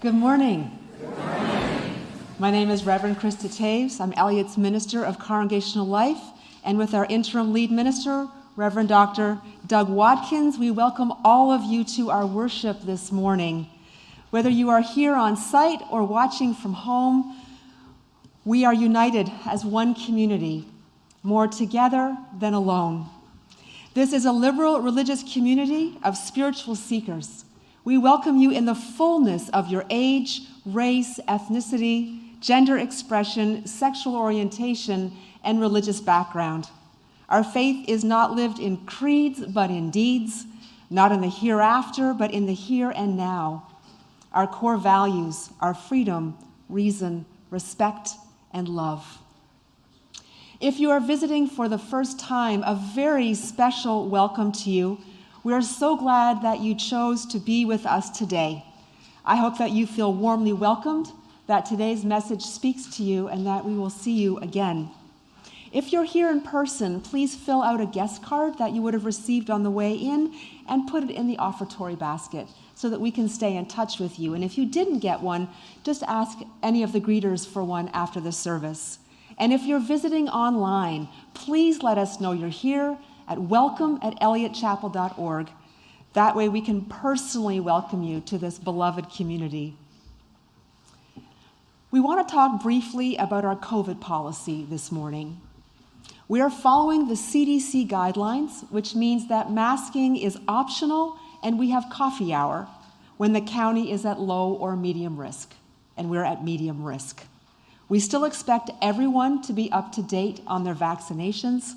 Good morning. Good morning. My name is Reverend Krista Taves. I'm Eliot's Minister of Congregational Life, and with our interim lead minister, Reverend Dr. Doug Watkins, we welcome all of you to our worship this morning. Whether you are here on site or watching from home, we are united as one community, more together than alone. This is a liberal religious community of spiritual seekers. We welcome you in the fullness of your age, race, ethnicity, gender expression, sexual orientation, and religious background. Our faith is not lived in creeds, but in deeds, not in the hereafter, but in the here and now. Our core values are freedom, reason, respect, and love. If you are visiting for the first time, a very special welcome to you. We are so glad that you chose to be with us today. I hope that you feel warmly welcomed, that today's message speaks to you, and that we will see you again. If you're here in person, please fill out a guest card that you would have received on the way in and put it in the offertory basket so that we can stay in touch with you. And if you didn't get one, just ask any of the greeters for one after the service. And if you're visiting online, please let us know you're here at welcome@eliotchapel.org. That way we can personally welcome you to this beloved community. We want to talk briefly about our COVID policy this morning. We are following the CDC guidelines, which means that masking is optional and we have coffee hour when the county is at low or medium risk, and we're at medium risk. We still expect everyone to be up to date on their vaccinations.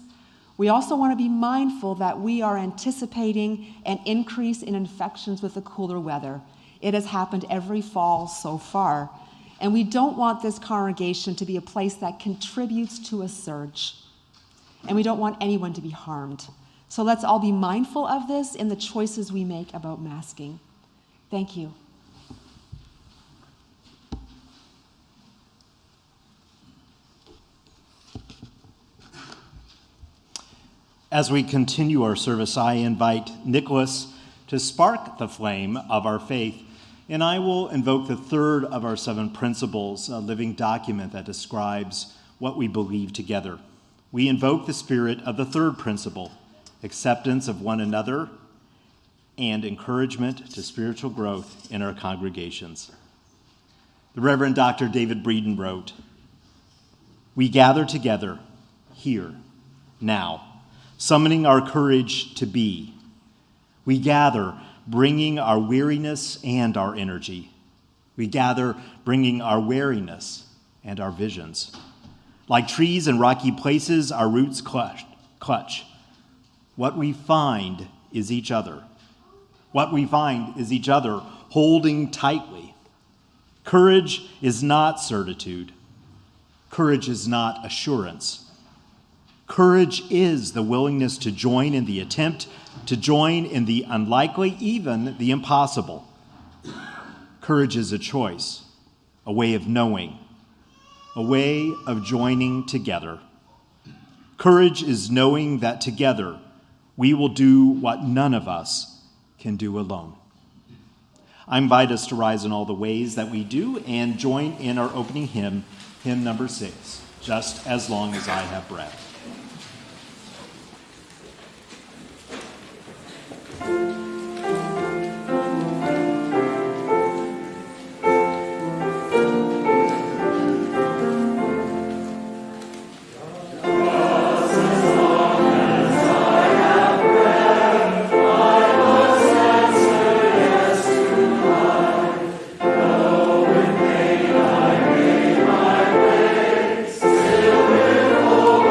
We also want to be mindful that we are anticipating an increase in infections with the cooler weather. It has happened every fall so far, and we don't want this congregation to be a place that contributes to a surge, and we don't want anyone to be harmed. So let's all be mindful of this in the choices we make about masking. Thank you. As we continue our service, I invite Nicholas to spark the flame of our faith, and I will invoke the third of our 7 principles, a living document that describes what we believe together. We invoke the spirit of the third principle, acceptance of one another and encouragement to spiritual growth in our congregations. The Reverend Dr. David Breeden wrote, "We gather together here, now, summoning our courage to be. We gather, bringing our weariness and our energy. We gather, bringing our wariness and our visions. Like trees in rocky places, our roots clutch. What we find is each other. What we find is each other holding tightly. Courage is not certitude. Courage is not assurance. Courage is the willingness to join in the attempt, to join in the unlikely, even the impossible. Courage is a choice, a way of knowing, a way of joining together. Courage is knowing that together we will do what none of us can do alone." I invite us to rise in all the ways that we do and join in our opening hymn, hymn number 6, "Just as Long as I Have Breath." Still will hold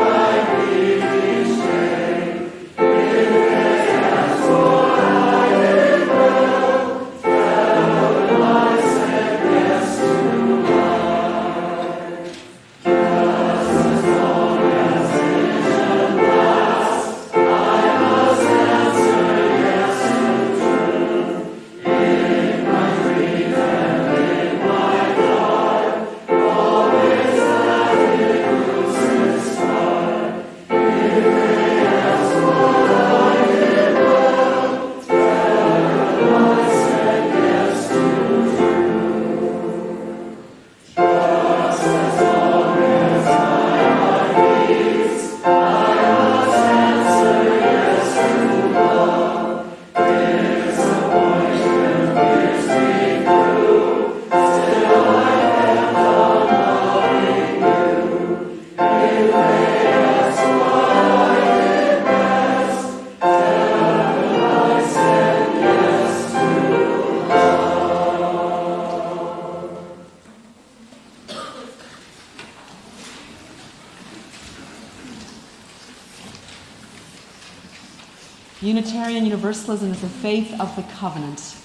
Unitarian Universalism is the faith of the covenant.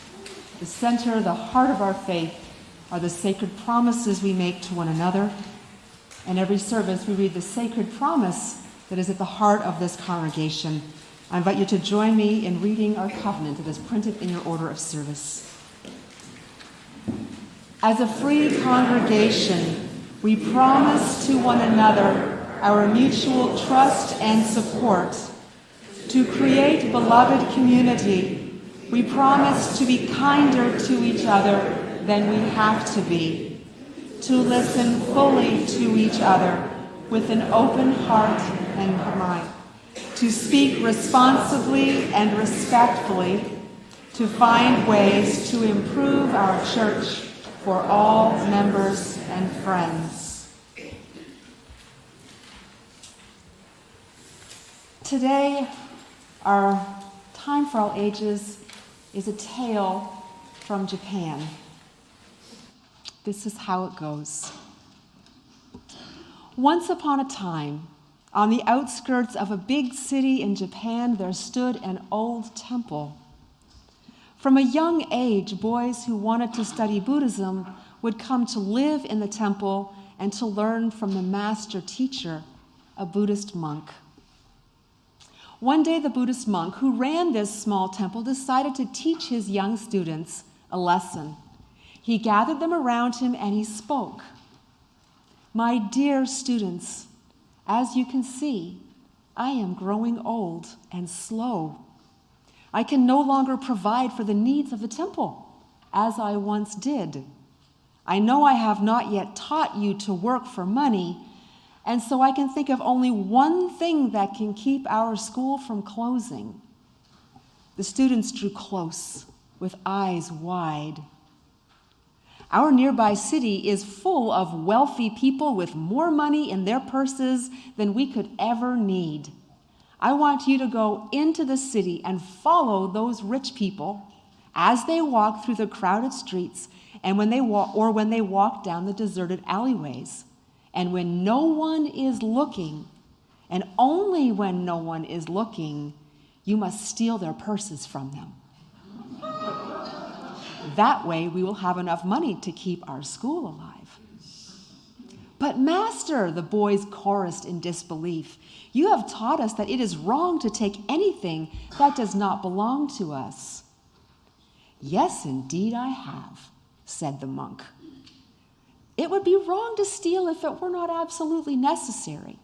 The center, the heart of our faith are the sacred promises we make to one another. In every service, we read the sacred promise that is at the heart of this congregation. I invite you to join me in reading our covenant that is printed in your order of service. As a free congregation, we promise to one another our mutual trust and support. To create beloved community, we promise to be kinder to each other than we have to be, to listen fully to each other with an open heart and mind, to speak responsibly and respectfully, to find ways to improve our church for all members and friends. Today, our Time for All Ages is a tale from Japan. This is how it goes. Once upon a time, on the outskirts of a big city in Japan, there stood an old temple. From a young age, boys who wanted to study Buddhism would come to live in the temple and to learn from the master teacher, a Buddhist monk. One day, the Buddhist monk who ran this small temple decided to teach his young students a lesson. He gathered them around him and he spoke. "My dear students, as you can see, I am growing old and slow. I can no longer provide for the needs of the temple, as I once did. I know I have not yet taught you to work for money, and so I can think of only one thing that can keep our school from closing." The students drew close, with eyes wide. Our nearby city is full of wealthy people with more money in their purses than we could ever need. I want you to go into the city and follow those rich people as they walk through the crowded streets and when they walk down the deserted alleyways. And when no one is looking, and only when no one is looking, you must steal their purses from them. That way we will have enough money to keep our school alive. "But Master," the boys chorused in disbelief, "you have taught us that it is wrong to take anything that does not belong to us." "Yes, indeed I have," said the monk. "It would be wrong to steal if it were not absolutely necessary.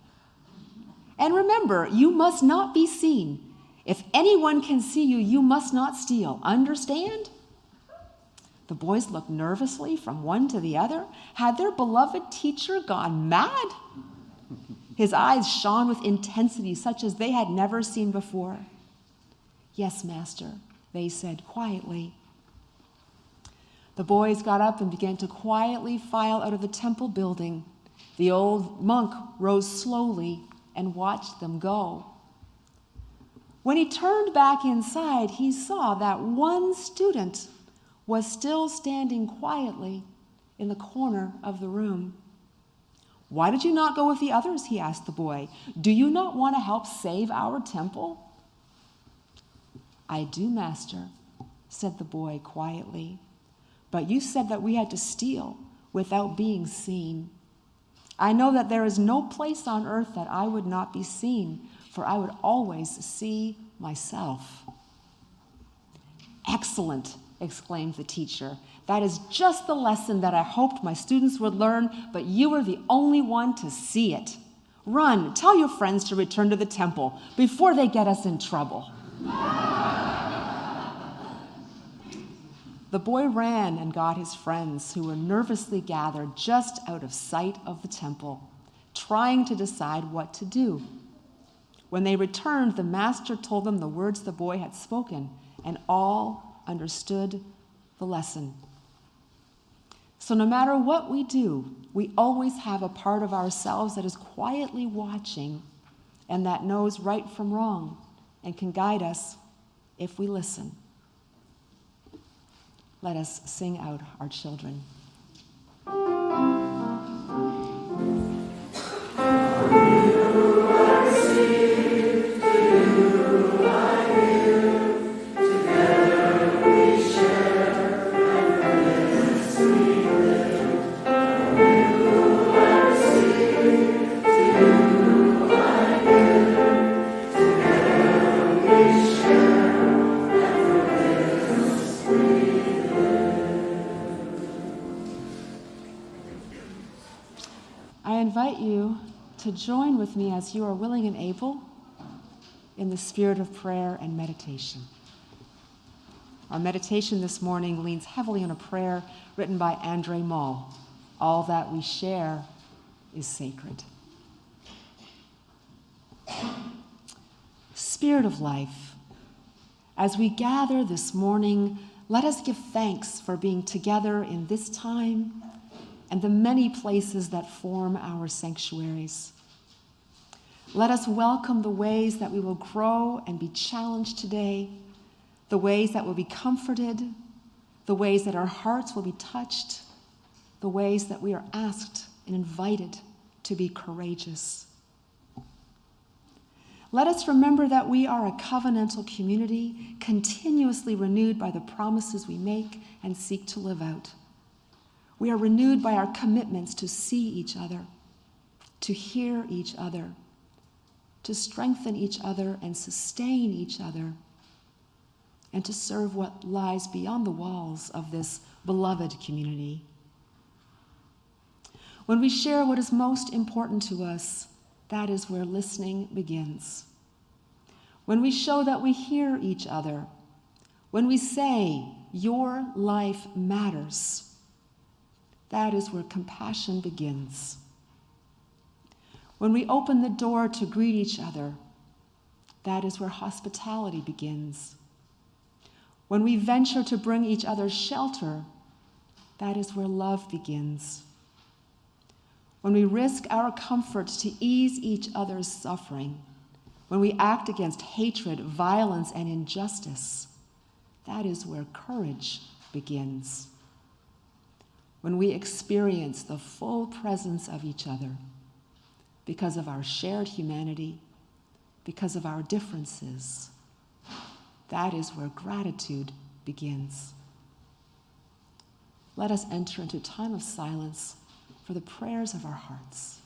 And remember, you must not be seen. If anyone can see you, you must not steal. Understand?" The boys looked nervously from one to the other. Had their beloved teacher gone mad? His eyes shone with intensity such as they had never seen before. "Yes, Master," they said quietly. The boys got up and began to quietly file out of the temple building. The old monk rose slowly and watched them go. When he turned back inside, he saw that one student was still standing quietly in the corner of the room. "Why did you not go with the others?" he asked the boy. "Do you not want to help save our temple?" "I do, Master," said the boy quietly. "But you said that we had to steal without being seen. I know that there is no place on earth that I would not be seen, for I would always see myself." "Excellent," exclaimed the teacher. "That is just the lesson that I hoped my students would learn, but you were the only one to see it. Run, tell your friends to return to the temple before they get us in trouble." The boy ran and got his friends, who were nervously gathered just out of sight of the temple, trying to decide what to do. When they returned, the master told them the words the boy had spoken, and all understood the lesson. So no matter what we do, we always have a part of ourselves that is quietly watching and that knows right from wrong and can guide us if we listen. Let us sing out our children. You are safe, you are here. I invite you to join with me as you are willing and able in the spirit of prayer and meditation. Our meditation this morning leans heavily on a prayer written by Andre Moll. All that we share is sacred. Spirit of life, as we gather this morning, let us give thanks for being together in this time and the many places that form our sanctuaries. Let us welcome the ways that we will grow and be challenged today, the ways that will be comforted, the ways that our hearts will be touched, the ways that we are asked and invited to be courageous. Let us remember that we are a covenantal community, continuously renewed by the promises we make and seek to live out. We are renewed by our commitments to see each other, to hear each other, to strengthen each other and sustain each other, and to serve what lies beyond the walls of this beloved community. When we share what is most important to us, that is where listening begins. When we show that we hear each other, when we say, "Your life matters," that is where compassion begins. When we open the door to greet each other, that is where hospitality begins. When we venture to bring each other shelter, that is where love begins. When we risk our comfort to ease each other's suffering, when we act against hatred, violence, and injustice, that is where courage begins. When we experience the full presence of each other because of our shared humanity, because of our differences, that is where gratitude begins. Let us enter into a time of silence for the prayers of our hearts.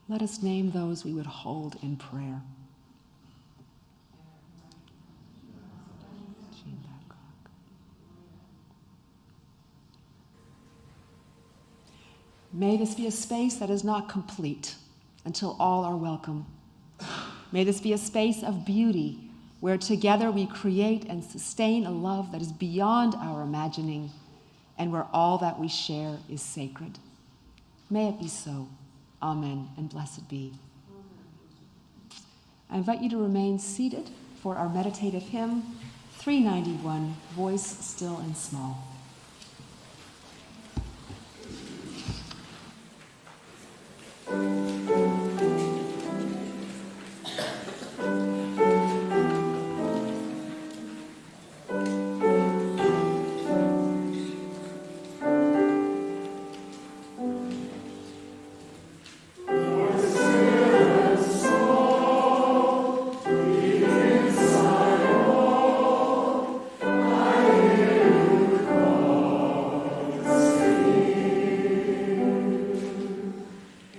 Let us name those we would hold in prayer. May this be a space that is not complete until all are welcome. May this be a space of beauty where together we create and sustain a love that is beyond our imagining and where all that we share is sacred. May it be so. Amen, and blessed be. I invite you to remain seated for our meditative hymn, 391, Voice Still and Small.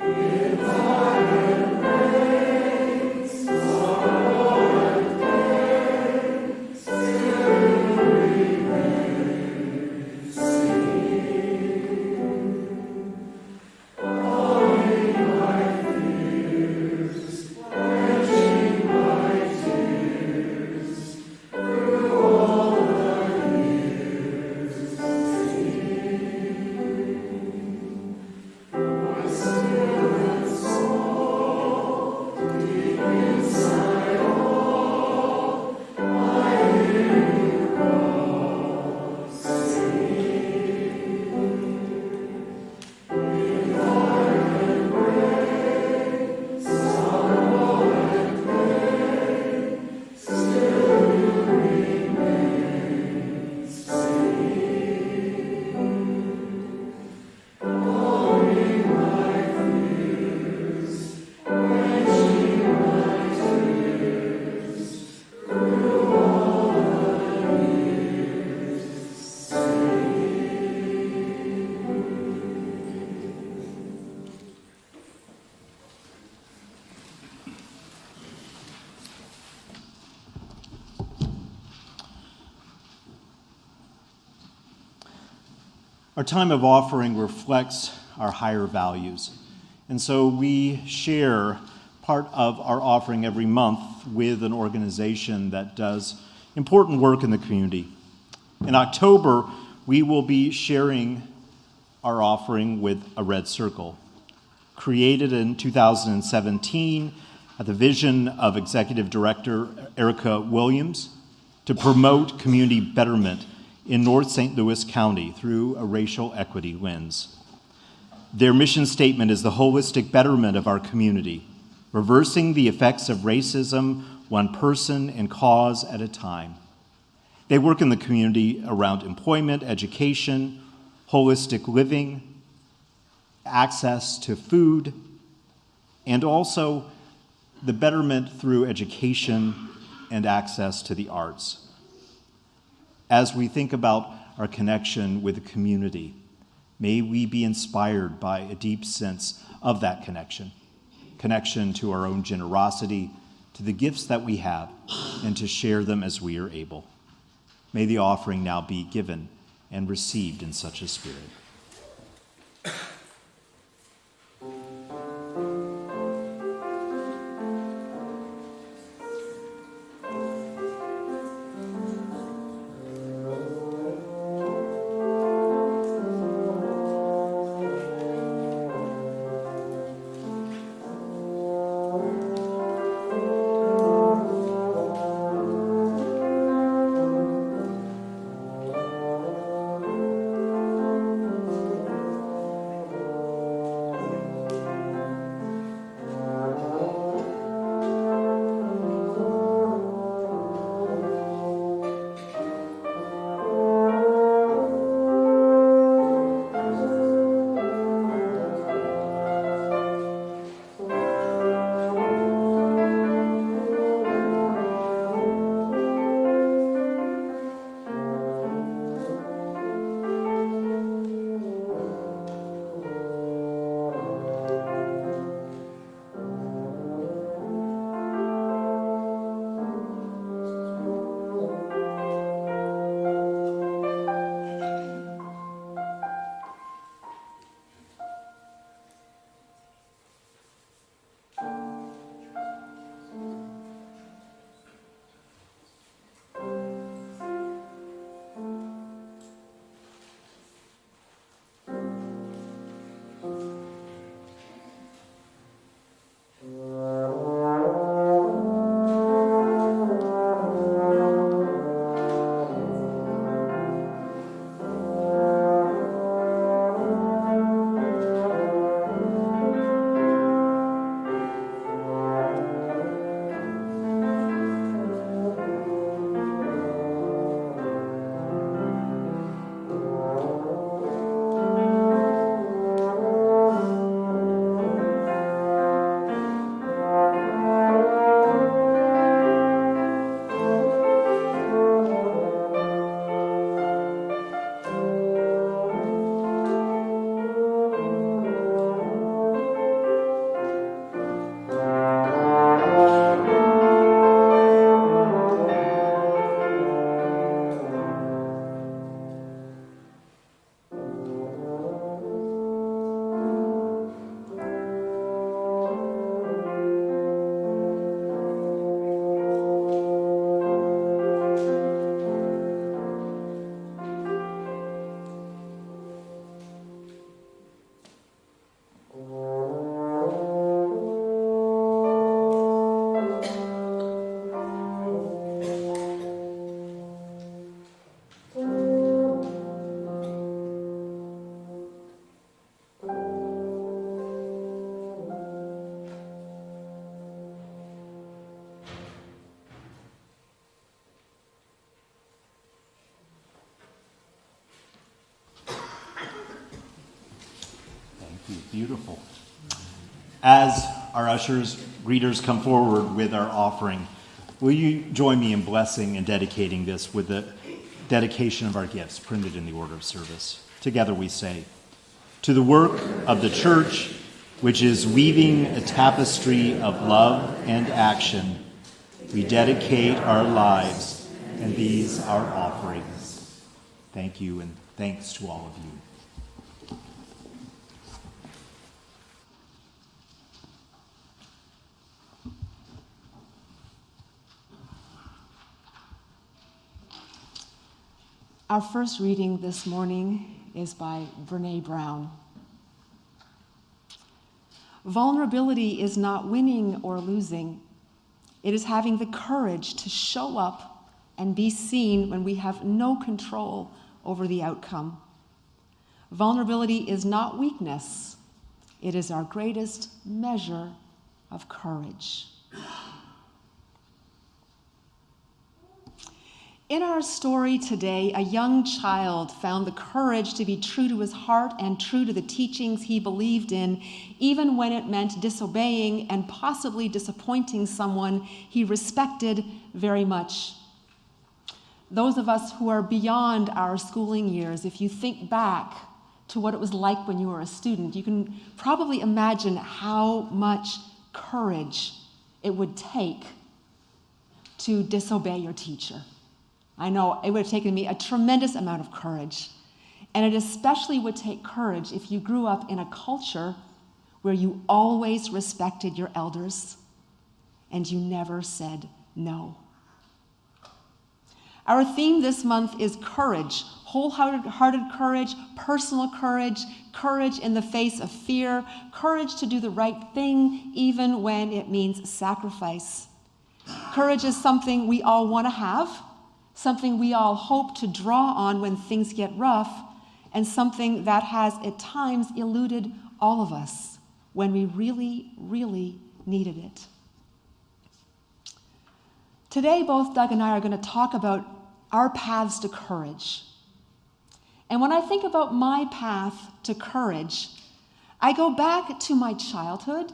If Our time of offering reflects our higher values, and so we share part of our offering every month with an organization that does important work in the community. In October, we will be sharing our offering with a red circle. Created in 2017 at the vision of Executive Director Erica Williams to promote community betterment in North St. Louis County through a racial equity lens. Their mission statement is the holistic betterment of our community, reversing the effects of racism one person and cause at a time. They work in the community around employment, education, holistic living, access to food, and also the betterment through education and access to the arts. As we think about our connection with the community, may we be inspired by a deep sense of that connection to our own generosity, to the gifts that we have, and to share them as we are able. May the offering now be given and received in such a spirit. Beautiful. As our ushers, greeters come forward with our offering, will you join me in blessing and dedicating this with the dedication of our gifts printed in the order of service? Together we say, to the work of the church, which is weaving a tapestry of love and action, we dedicate our lives and these our offerings. Thank you and thanks to all of you. Our first reading this morning is by Brené Brown. Vulnerability is not winning or losing. It is having the courage to show up and be seen when we have no control over the outcome. Vulnerability is not weakness. It is our greatest measure of courage. In our story today, a young child found the courage to be true to his heart and true to the teachings he believed in, even when it meant disobeying and possibly disappointing someone he respected very much. Those of us who are beyond our schooling years, if you think back to what it was like when you were a student, you can probably imagine how much courage it would take to disobey your teacher. I know it would have taken me a tremendous amount of courage. And it especially would take courage if you grew up in a culture where you always respected your elders and you never said no. Our theme this month is courage, wholehearted courage, personal courage, courage in the face of fear, courage to do the right thing even when it means sacrifice. Courage is something we all want to have, something we all hope to draw on when things get rough, and something that has at times eluded all of us when we really, really needed it. Today, both Doug and I are going to talk about our paths to courage. And when I think about my path to courage, I go back to my childhood,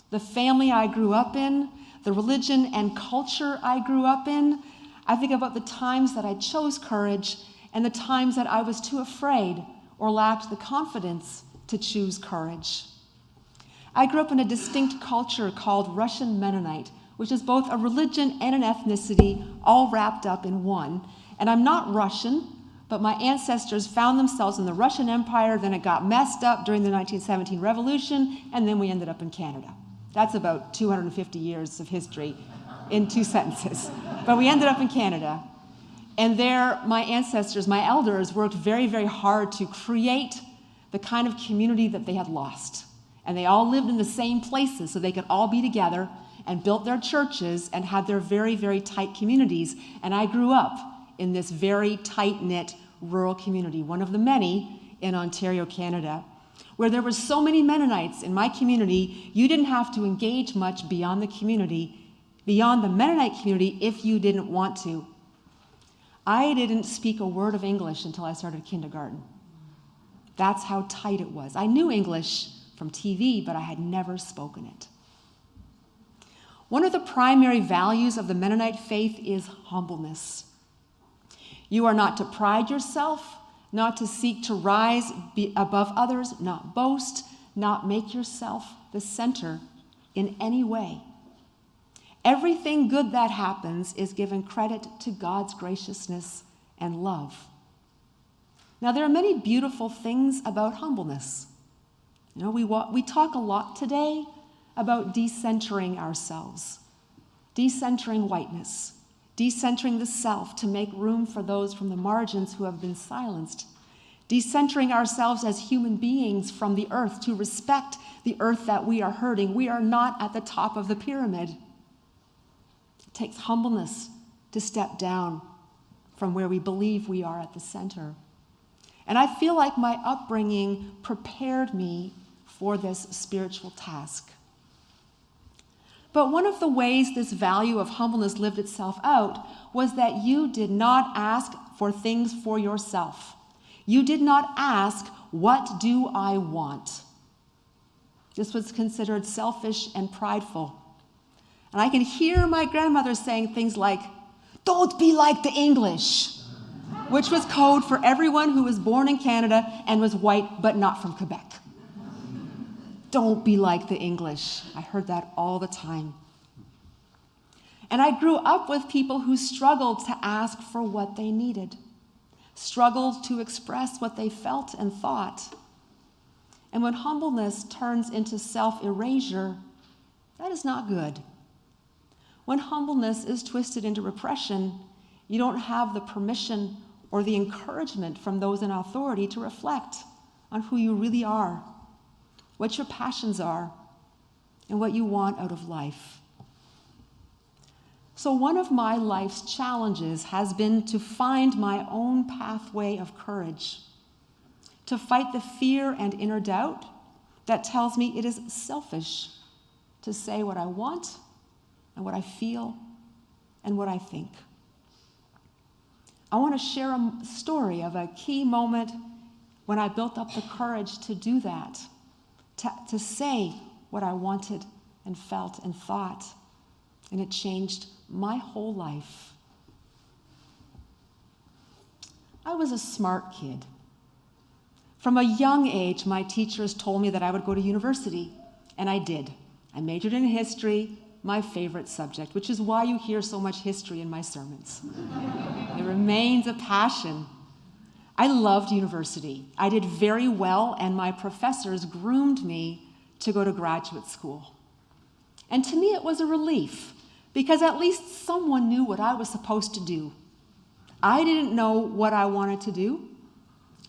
the family I grew up in, the religion and culture I grew up in. I think about the times that I chose courage and the times that I was too afraid or lacked the confidence to choose courage. I grew up in a distinct culture called Russian Mennonite, which is both a religion and an ethnicity all wrapped up in one. And I'm not Russian, but my ancestors found themselves in the Russian Empire, then it got messed up during the 1917 Revolution, and then we ended up in Canada. That's about 250 years of history in 2 sentences. But we ended up in Canada. And there, my ancestors, my elders, worked very, very hard to create the kind of community that they had lost. And they all lived in the same places so they could all be together and built their churches and had their very, very tight communities. And I grew up in this very tight-knit rural community, one of the many in Ontario, Canada, where there were so many Mennonites in my community, you didn't have to engage much beyond the community, beyond the Mennonite community, if you didn't want to. I didn't speak a word of English until I started kindergarten. That's how tight it was. I knew English from TV, but I had never spoken it. One of the primary values of the Mennonite faith is humbleness. You are not to pride yourself, not to seek to rise above others, not boast, not make yourself the center in any way. Everything good that happens is given credit to God's graciousness and love. Now, there are many beautiful things about humbleness. You know, we talk a lot today about decentering ourselves, decentering whiteness, decentering the self to make room for those from the margins who have been silenced, decentering ourselves as human beings from the earth to respect the earth that we are hurting. We are not at the top of the pyramid. It takes humbleness to step down from where we believe we are at the center. And I feel like my upbringing prepared me for this spiritual task. But one of the ways this value of humbleness lived itself out was that you did not ask for things for yourself. You did not ask, "What do I want?" This was considered selfish and prideful. And I can hear my grandmother saying things like, "Don't be like the English," which was code for everyone who was born in Canada and was white but not from Quebec. Don't be like the English. I heard that all the time. And I grew up with people who struggled to ask for what they needed, struggled to express what they felt and thought. And when humbleness turns into self-erasure, that is not good. When humbleness is twisted into repression, you don't have the permission or the encouragement from those in authority to reflect on who you really are, what your passions are, and what you want out of life. So one of my life's challenges has been to find my own pathway of courage, to fight the fear and inner doubt that tells me it is selfish to say what I want and what I feel and what I think. I want to share a story of a key moment when I built up the courage to do that, to say what I wanted and felt and thought, and it changed my whole life. I was a smart kid. From a young age, my teachers told me that I would go to university, and I did. I majored in history, my favorite subject, which is why you hear so much history in my sermons. It remains a passion. I loved university. I did very well, and my professors groomed me to go to graduate school. And to me, it was a relief, because at least someone knew what I was supposed to do. I didn't know what I wanted to do.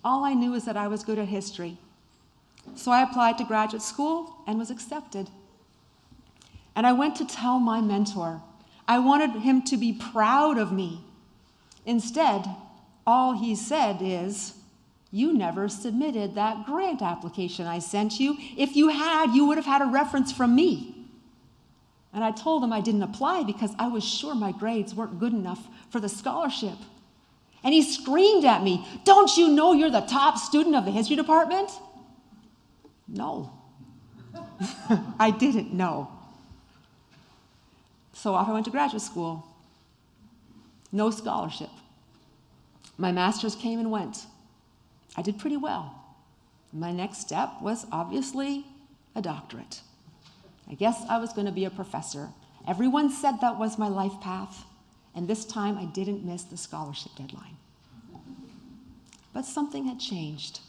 All I knew is that I was good at history. So I applied to graduate school and was accepted. And I went to tell my mentor. I wanted him to be proud of me. Instead, all he said is, "You never submitted that grant application I sent you. If you had, you would have had a reference from me." And I told him I didn't apply because I was sure my grades weren't good enough for the scholarship. And he screamed at me, "Don't you know you're the top student of the history department?" No. I didn't know. So off I went to graduate school. No scholarship. My master's came and went. I did pretty well. My next step was obviously a doctorate. I guess I was going to be a professor. Everyone said that was my life path, and this time I didn't miss the scholarship deadline. But something had changed.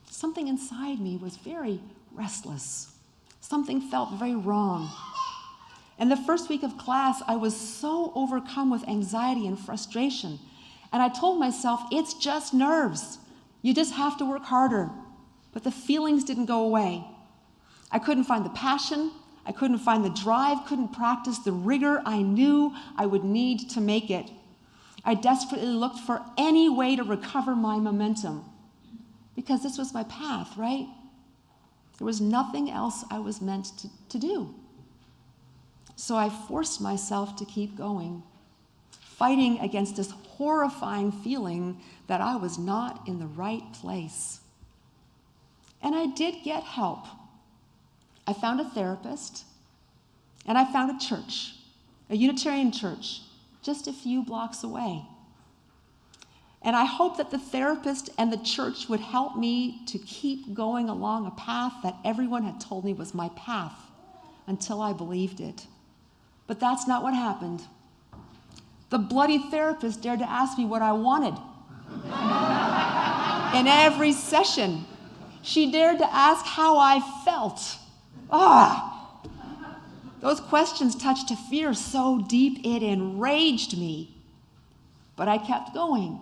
Something inside me was very restless. Something felt very wrong. In the first week of class, I was so overcome with anxiety and frustration. And I told myself, it's just nerves. You just have to work harder. But the feelings didn't go away. I couldn't find the passion. I couldn't find the drive, couldn't practice the rigor I knew I would need to make it. I desperately looked for any way to recover my momentum. Because this was my path, right? There was nothing else I was meant to do. So I forced myself to keep going, fighting against this horrifying feeling that I was not in the right place. And I did get help. I found a therapist, and I found a church, a Unitarian church, just a few blocks away. And I hoped that the therapist and the church would help me to keep going along a path that everyone had told me was my path until I believed it. But that's not what happened. The bloody therapist dared to ask me what I wanted. In every session, she dared to ask how I felt. Those questions touched a fear so deep it enraged me. But I kept going.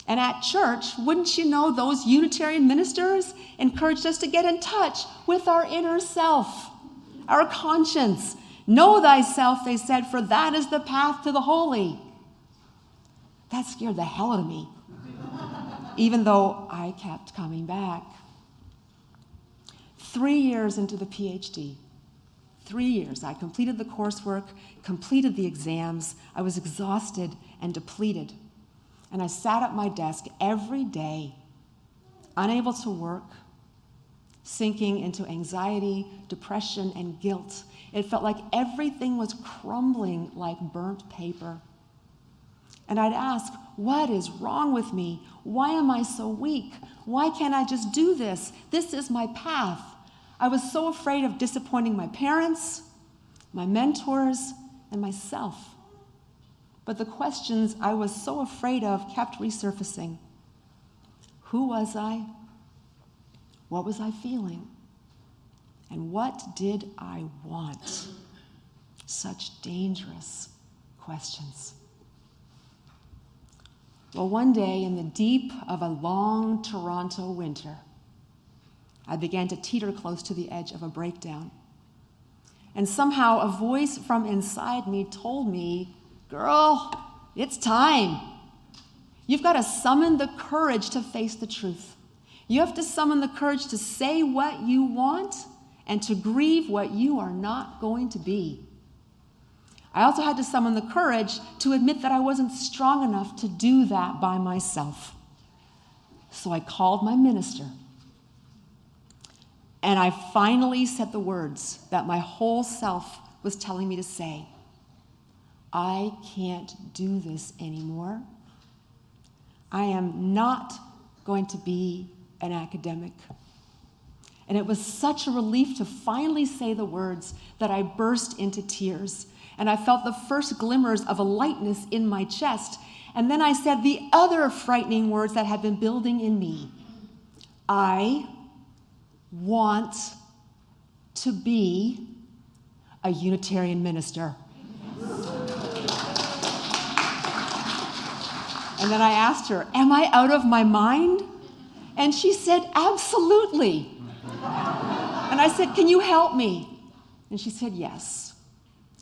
And at church, wouldn't you know, those Unitarian ministers encouraged us to get in touch with our inner self, our conscience. Know thyself, they said, for that is the path to the holy. That scared the hell out of me, even though I kept coming back. 3 years into the PhD, 3 years, I completed the coursework, completed the exams. I was exhausted and depleted. And I sat at my desk every day, unable to work, sinking into anxiety, depression, and guilt. It felt like everything was crumbling like burnt paper. And I'd ask, what is wrong with me? Why am I so weak? Why can't I just do this? This is my path. I was so afraid of disappointing my parents, my mentors, and myself. But the questions I was so afraid of kept resurfacing. Who was I? What was I feeling? And what did I want? Such dangerous questions. Well, one day in the deep of a long Toronto winter, I began to teeter close to the edge of a breakdown. And somehow a voice from inside me told me, "Girl, it's time. You've got to summon the courage to face the truth. You have to summon the courage to say what you want and to grieve what you are not going to be." I also had to summon the courage to admit that I wasn't strong enough to do that by myself. So I called my minister, and I finally said the words that my whole self was telling me to say. I can't do this anymore. I am not going to be an academic. And it was such a relief to finally say the words that I burst into tears. And I felt the first glimmers of a lightness in my chest. And then I said the other frightening words that had been building in me. I want to be a Unitarian minister. And then I asked her, "Am I out of my mind?" And she said, "Absolutely." And I said, "Can you help me?" And she said, "Yes.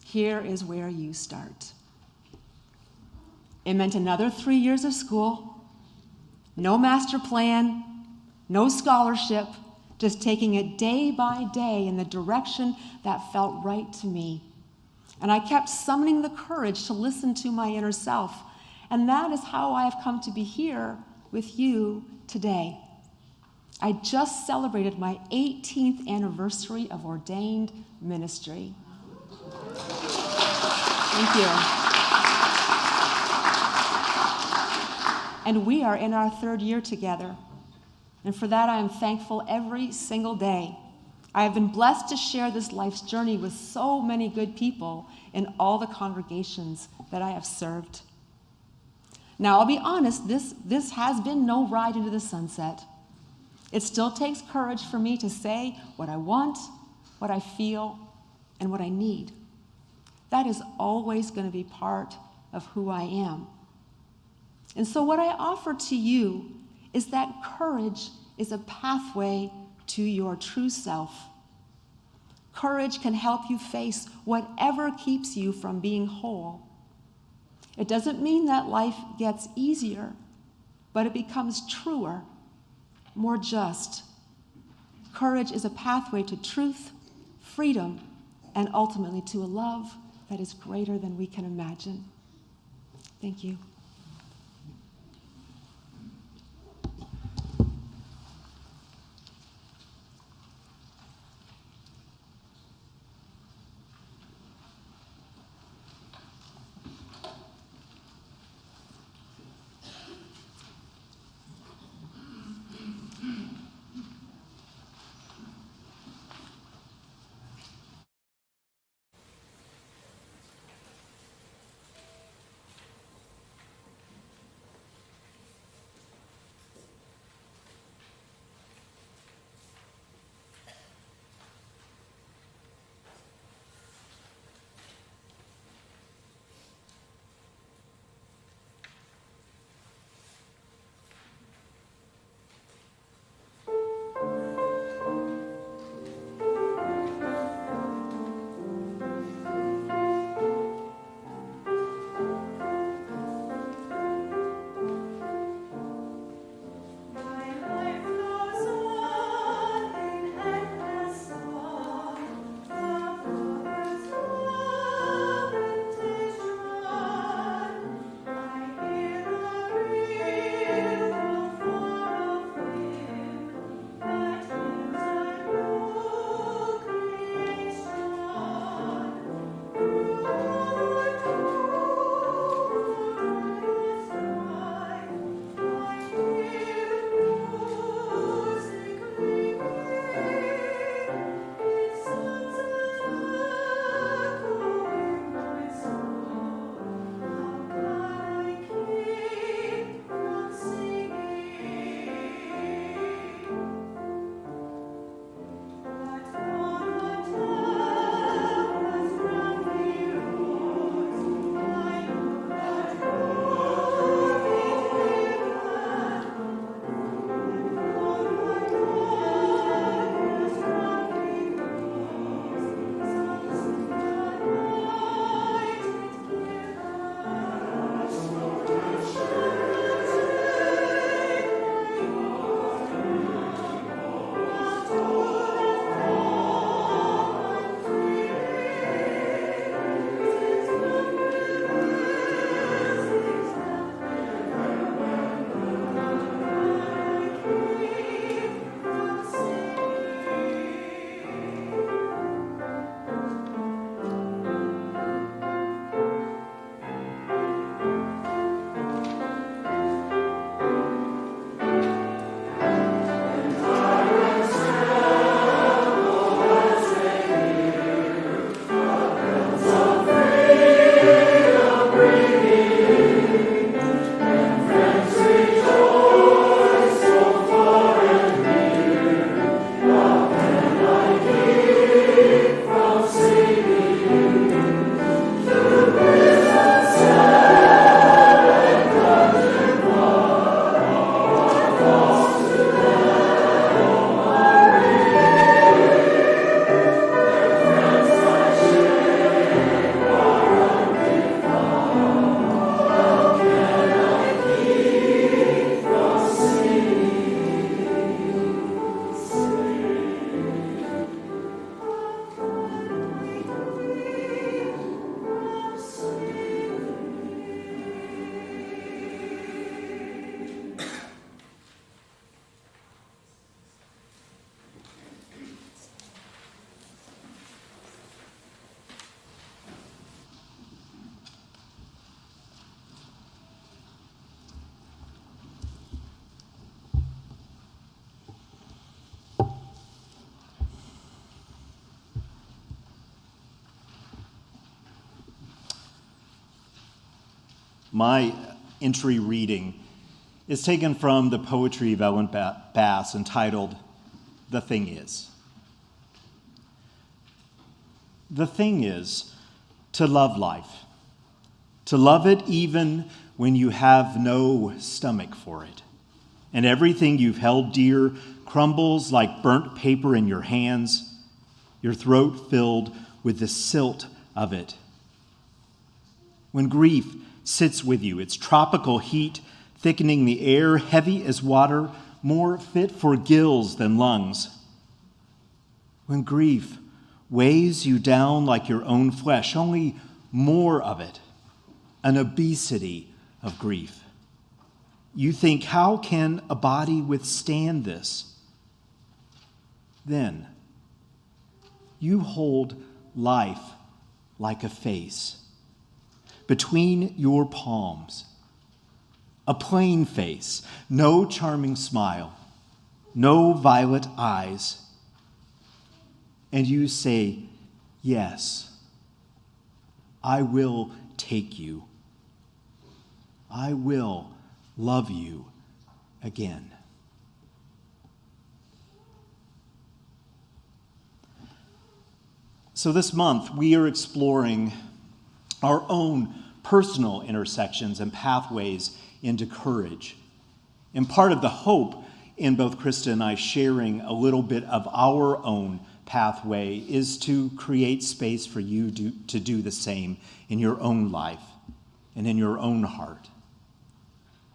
Here is where you start." It meant another 3 years of school, no master plan, no scholarship, just taking it day by day in the direction that felt right to me. And I kept summoning the courage to listen to my inner self. And that is how I have come to be here with you today. I just celebrated my 18th anniversary of ordained ministry. Thank you. And we are in our 3rd year together. And for that, I am thankful every single day. I have been blessed to share this life's journey with so many good people in all the congregations that I have served. Now, I'll be honest, this has been no ride into the sunset. It still takes courage for me to say what I want, what I feel, and what I need. That is always going to be part of who I am. And so what I offer to you is that courage is a pathway to your true self. Courage can help you face whatever keeps you from being whole. It doesn't mean that life gets easier, but it becomes truer, more just. Courage is a pathway to truth, freedom, and ultimately to a love that is greater than we can imagine. Thank you. My entry reading is taken from the poetry of Ellen Bass entitled, "The Thing Is." The thing is to love life, to love it even when you have no stomach for it, and everything you've held dear crumbles like burnt paper in your hands, your throat filled with the silt of it. When grief sits with you, its tropical heat thickening the air, heavy as water, more fit for gills than lungs. When grief weighs you down like your own flesh, only more of it, an obesity of grief. You think, how can a body withstand this? Then you hold life like a face between your palms, a plain face, no charming smile, no violet eyes. And you say, yes, I will take you. I will love you again. So this month, we are exploring our own personal intersections and pathways into courage. And part of the hope in both Krista and I sharing a little bit of our own pathway is to create space for you to do the same in your own life and in your own heart.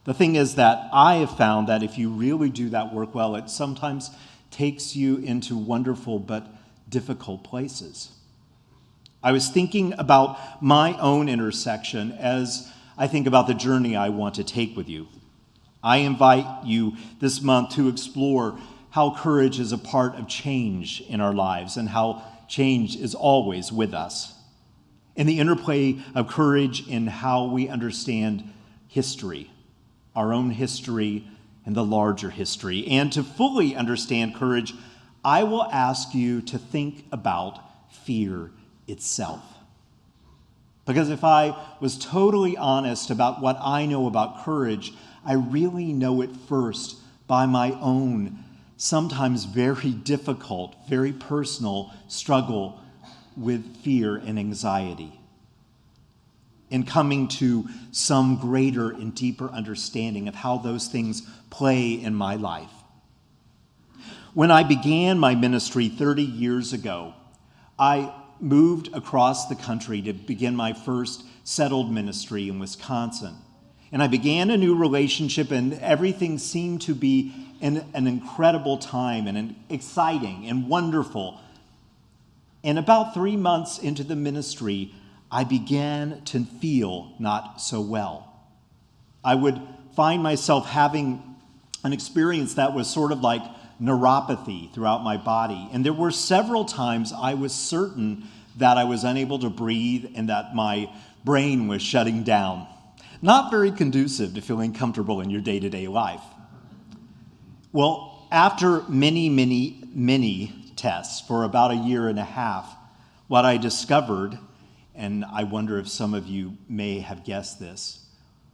The thing is that I have found that if you really do that work well, it sometimes takes you into wonderful but difficult places. I was thinking about my own intersection as I think about the journey I want to take with you. I invite you this month to explore how courage is a part of change in our lives and how change is always with us. And the interplay of courage in how we understand history, our own history and the larger history. And to fully understand courage, I will ask you to think about fear itself. Because if I was totally honest about what I know about courage, I really know it first by my own, sometimes very difficult, very personal struggle with fear and anxiety, and coming to some greater and deeper understanding of how those things play in my life. When I began my ministry 30 years ago, I moved across the country to begin my first settled ministry in Wisconsin. And I began a new relationship, and everything seemed to be an incredible time and exciting and wonderful. And about 3 months into the ministry, I began to feel not so well. I would find myself having an experience that was sort of like neuropathy throughout my body. And there were several times I was certain that I was unable to breathe and that my brain was shutting down. Not very conducive to feeling comfortable in your day-to-day life. Well, after many tests for about a year and a half, what I discovered, and I wonder if some of you may have guessed this,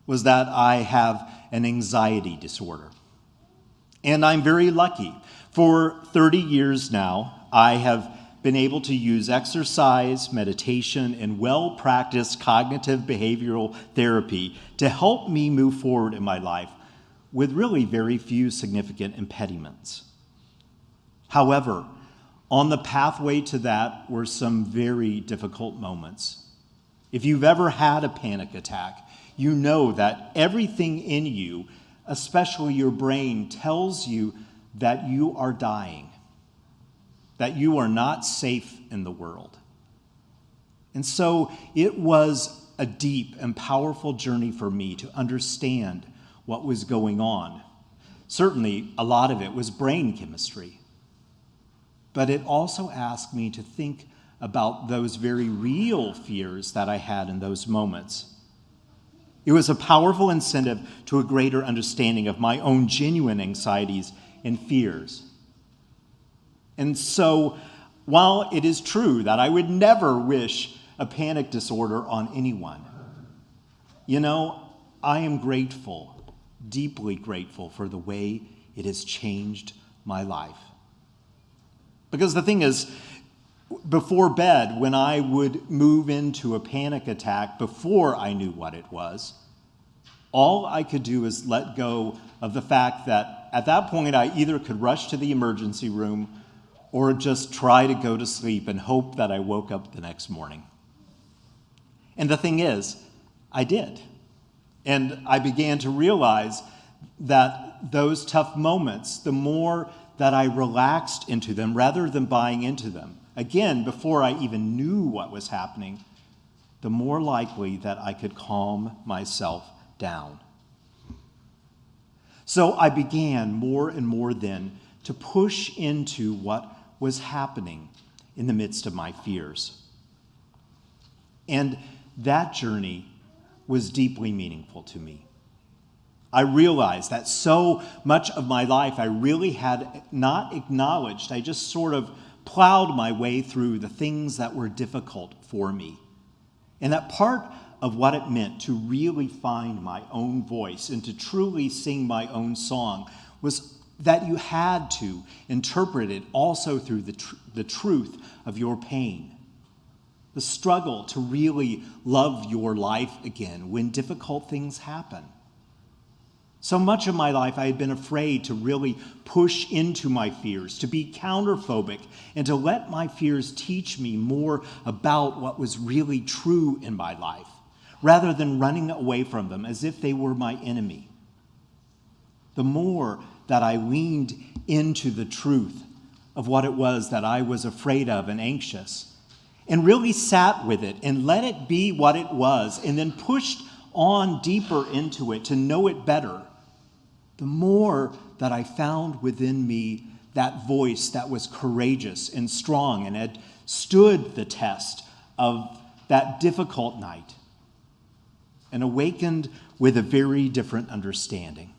was that I have an anxiety disorder. And I'm very lucky. For 30 years now, I have been able to use exercise, meditation, and well-practiced cognitive behavioral therapy to help me move forward in my life with really very few significant impediments. However, on the pathway to that were some very difficult moments. If you've ever had a panic attack, you know that everything in you, especially your brain, tells you that you are dying, that you are not safe in the world. And so it was a deep and powerful journey for me to understand what was going on. Certainly, a lot of it was brain chemistry. But it also asked me to think about those very real fears that I had in those moments. It was a powerful incentive to a greater understanding of my own genuine anxieties and fears. And so, while it is true that I would never wish a panic disorder on anyone, I am grateful, deeply grateful for the way it has changed my life. Because the thing is, before bed, when I would move into a panic attack before I knew what it was, all I could do is let go of the fact that at that point I either could rush to the emergency room or just try to go to sleep and hope that I woke up the next morning. And the thing is, I did. And I began to realize that those tough moments, the more that I relaxed into them rather than buying into them, again, before I even knew what was happening, the more likely that I could calm myself down. So I began more and more then to push into what was happening in the midst of my fears. And that journey was deeply meaningful to me. I realized that so much of my life I really had not acknowledged. I just sort of plowed my way through the things that were difficult for me. And that part of what it meant to really find my own voice and to truly sing my own song was that you had to interpret it also through the truth of your pain. The struggle to really love your life again when difficult things happen. So much of my life I had been afraid to really push into my fears, to be counterphobic, and to let my fears teach me more about what was really true in my life, rather than running away from them as if they were my enemy. The more that I leaned into the truth of what it was that I was afraid of and anxious, and really sat with it and let it be what it was, and then pushed on deeper into it to know it better, the more that I found within me that voice that was courageous and strong and had stood the test of that difficult night and awakened with a very different understanding.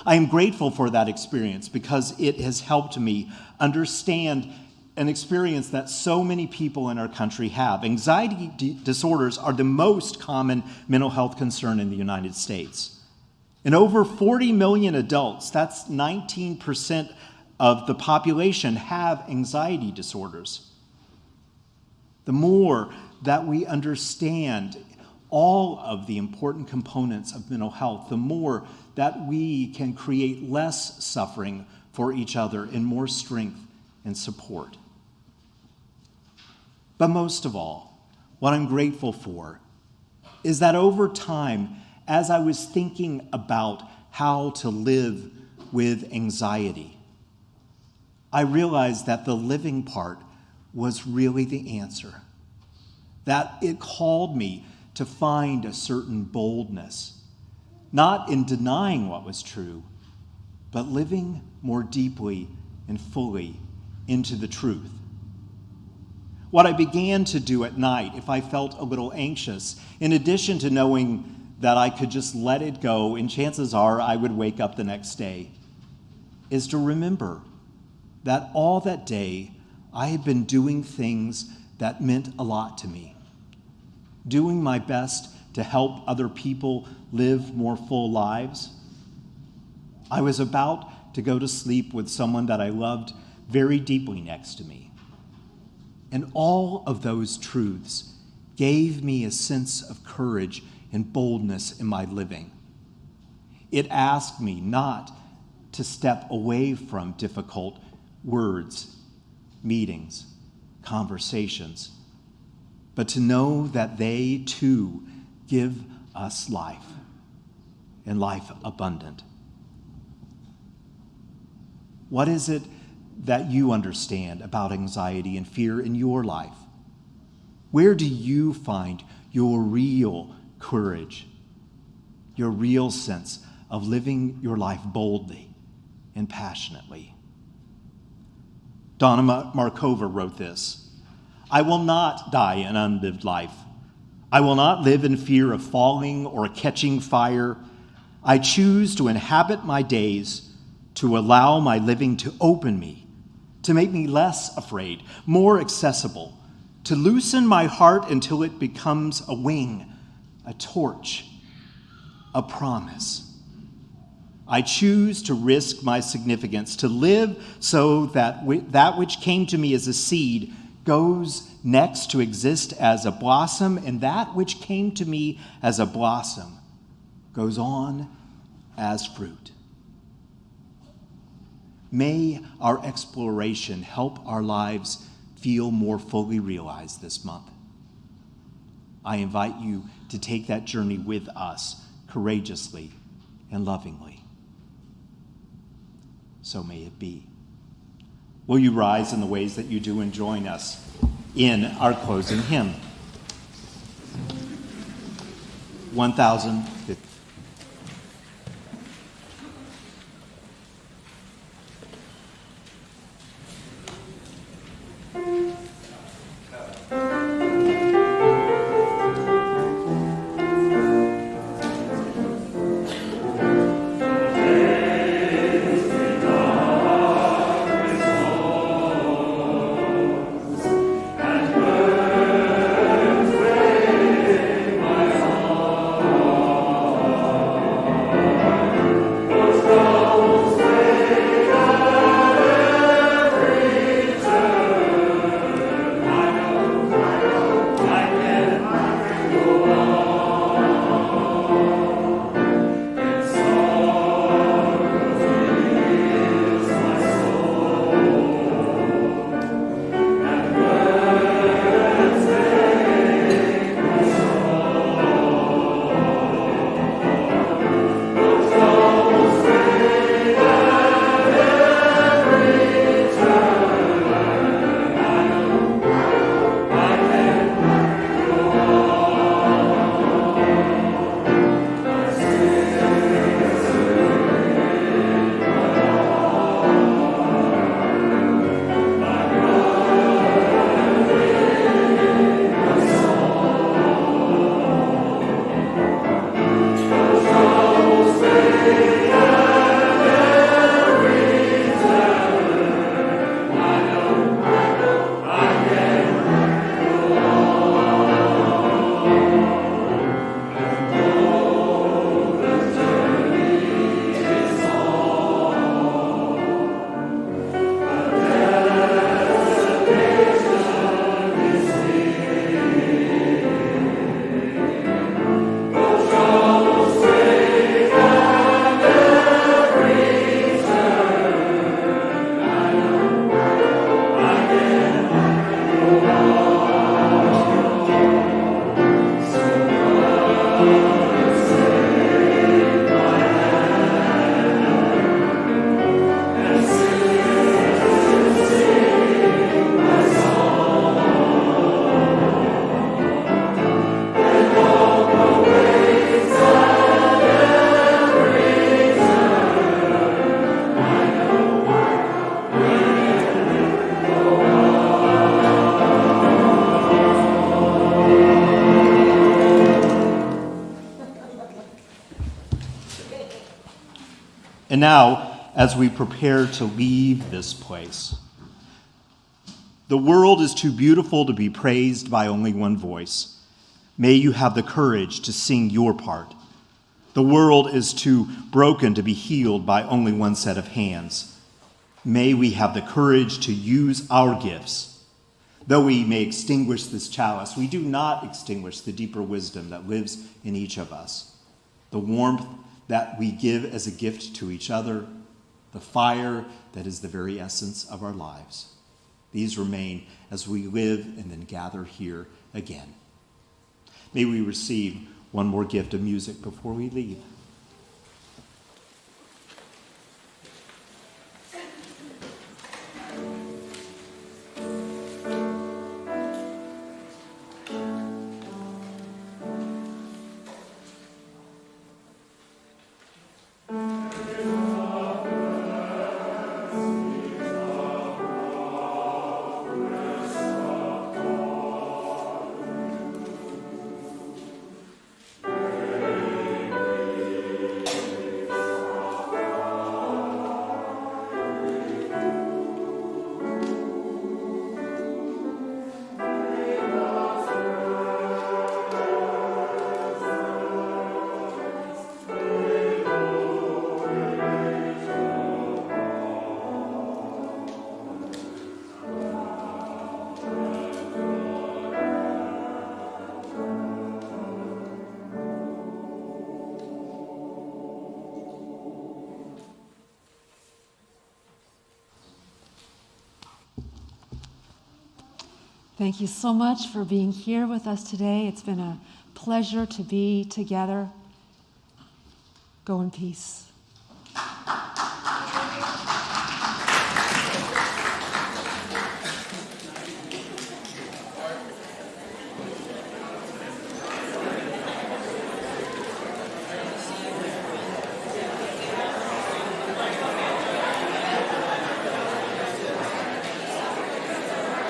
I am grateful for that experience because it has helped me understand an experience that so many people in our country have. Anxiety disorders are the most common mental health concern in the United States. And over 40 million adults, that's 19% of the population, have anxiety disorders. The more that we understand all of the important components of mental health, the more that we can create less suffering for each other and more strength and support. But most of all, what I'm grateful for is that over time, as I was thinking about how to live with anxiety, I realized that the living part was really the answer. That it called me to find a certain boldness, not in denying what was true, but living more deeply and fully into the truth. What I began to do at night, if I felt a little anxious, in addition to knowing that I could just let it go, and chances are I would wake up the next day, is to remember that all that day I had been doing things that meant a lot to me, doing my best to help other people live more full lives. I was about to go to sleep with someone that I loved very deeply next to me. And all of those truths gave me a sense of courage and boldness in my living. It asked me not to step away from difficult words, meetings, conversations, but to know that they too give us life, and life abundant. What is it that you understand about anxiety and fear in your life? Where do you find your real courage, your real sense of living your life boldly and passionately? Donna Markova wrote this: "I will not die an unlived life. I will not live in fear of falling or catching fire. I choose to inhabit my days, to allow my living to open me, to make me less afraid, more accessible, to loosen my heart until it becomes a wing, a torch, a promise. I choose to risk my significance, to live so that that which came to me as a seed goes next to exist as a blossom, and that which came to me as a blossom goes on as fruit. May our exploration help our lives feel more fully realized this month. I invite you to take that journey with us courageously and lovingly. So may it be. Will you rise in the ways that you do and join us in our closing hymn? 1050. And now, as we prepare to leave this place, the world is too beautiful to be praised by only one voice. May you have the courage to sing your part. The world is too broken to be healed by only one set of hands. May we have the courage to use our gifts. Though we may extinguish this chalice, we do not extinguish the deeper wisdom that lives in each of us. The warmth that we give as a gift to each other, the fire that is the very essence of our lives. These remain as we live and then gather here again. May we receive one more gift of music before we leave. Thank you so much for being here with us today. It's been a pleasure to be together. Go in peace.